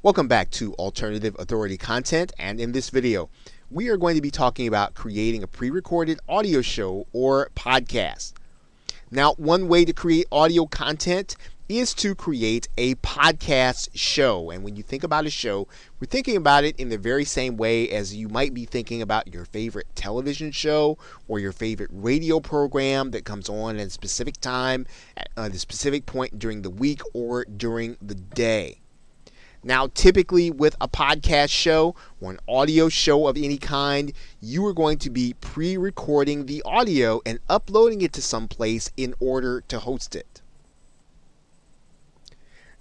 Welcome back to Alternative Authority Content, and in this video we are going to be talking about creating a pre-recorded audio show or podcast. Now, one way to create audio content is to create a podcast show. And when you think about a show, we're thinking about it in the very same way as you might be thinking about your favorite television show or your favorite radio program that comes on at a specific time, at a specific point during the week or during the day. Now, typically with a podcast show or an audio show of any kind, you are going to be pre-recording the audio and uploading it to some place in order to host it.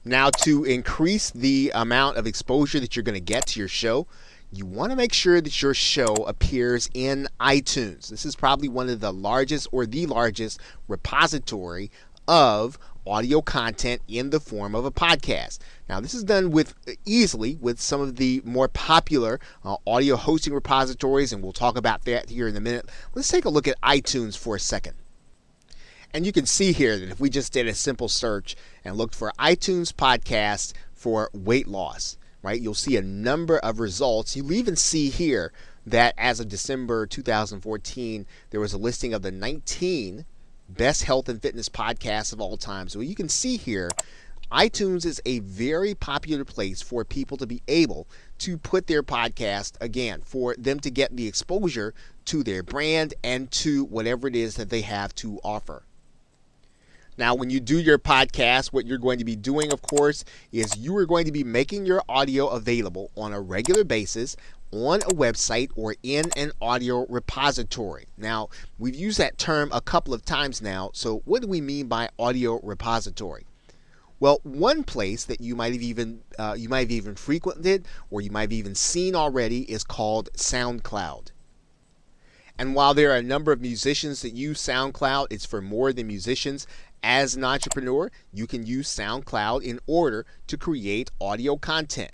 Now, to increase the amount of exposure that you're going to get to your show, you want to make sure that your show appears in iTunes. This is probably one of the largest or the largest repository of audio content in the form of a podcast. Now, this is done easily with some of the more popular audio hosting repositories, and we'll talk about that here in a minute. Let's take a look at iTunes for a second. And you can see here that if we just did a simple search and looked for iTunes podcast for weight loss, right, you'll see a number of results. You'll even see here that as of December 2014, there was a listing of the 19 best health and fitness podcasts of all time. So you can see here, iTunes is a very popular place for people to be able to put their podcast, again, for them to get the exposure to their brand and to whatever it is that they have to offer. Now, when you do your podcast, what you're going to be doing, of course, is you are going to be making your audio available on a regular basis on a website or in an audio repository. Now, we've used that term a couple of times now, so what do we mean by audio repository? Well, one place that you might have even frequented or you might have even seen already is called SoundCloud. And while there are a number of musicians that use SoundCloud, it's for more than musicians. As an entrepreneur, you can use SoundCloud in order to create audio content.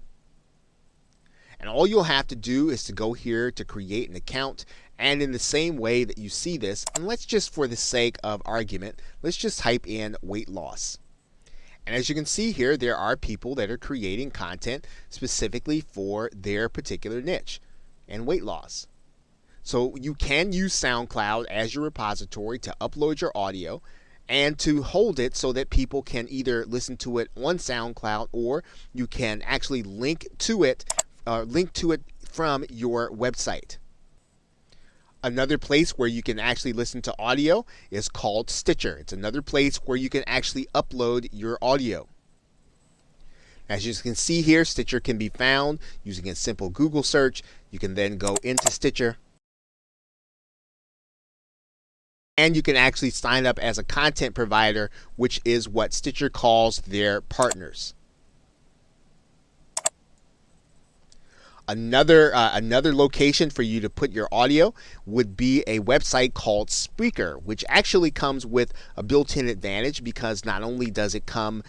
And all you'll have to do is to go here to create an account, and in the same way that you see this, and let's just, for the sake of argument, let's just type in weight loss. And as you can see here, there are people that are creating content specifically for their particular niche and weight loss. So you can use SoundCloud as your repository to upload your audio and to hold it so that people can either listen to it on SoundCloud, or you can actually link to it from your website. Another place where you can actually listen to audio is called Stitcher. It's another place where you can actually upload your audio. As you can see here, Stitcher can be found using a simple Google search. You can then go into Stitcher, and you can actually sign up as a content provider, which is what Stitcher calls their partners. Another location for you to put your audio would be a website called Spreaker, which actually comes with a built-in advantage because not only does it come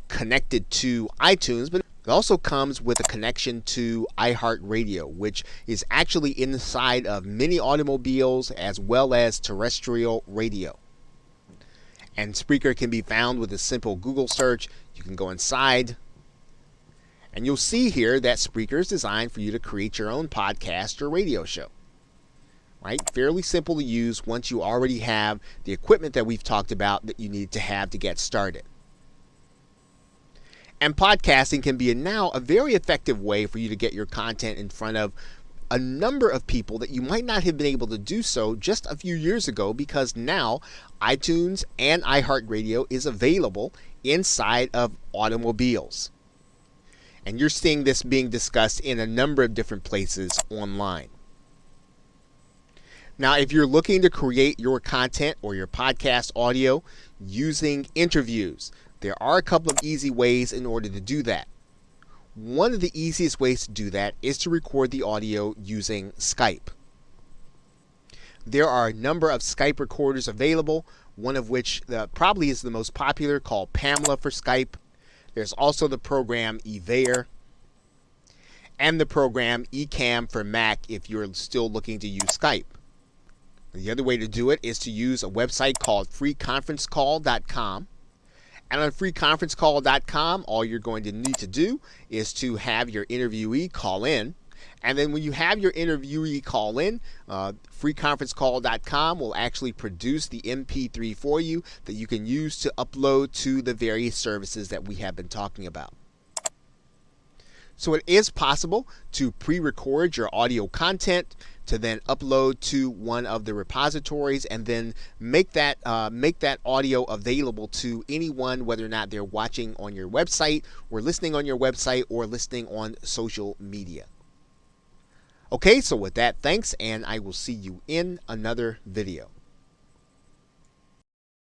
connected to iTunes, but it also comes with a connection to iHeartRadio, which is actually inside of many automobiles as well as terrestrial radio. And Spreaker can be found with a simple Google search. You can go inside, and you'll see here that Spreaker is designed for you to create your own podcast or radio show. Right? Fairly simple to use once you already have the equipment that we've talked about that you need to have to get started. And podcasting can be now a very effective way for you to get your content in front of a number of people that you might not have been able to do so just a few years ago, because now iTunes and iHeartRadio is available inside of automobiles. And you're seeing this being discussed in a number of different places online. Now, if you're looking to create your content or your podcast audio using interviews, there are a couple of easy ways in order to do that. One of the easiest ways to do that is to record the audio using Skype. There are a number of Skype recorders available, one of which probably is the most popular, called Pamela for Skype. There's also the program Evair and the program Ecamm for Mac if you're still looking to use Skype. The other way to do it is to use a website called freeconferencecall.com. And on freeconferencecall.com, all you're going to need to do is to have your interviewee call in. And then when you have your interviewee call in, freeconferencecall.com will actually produce the MP3 for you that you can use to upload to the various services that we have been talking about. So it is possible to pre-record your audio content to then upload to one of the repositories and then make that audio available to anyone, whether or not they're watching on your website or listening on your website or listening on social media. Okay, so with that, thanks, and I will see you in another video.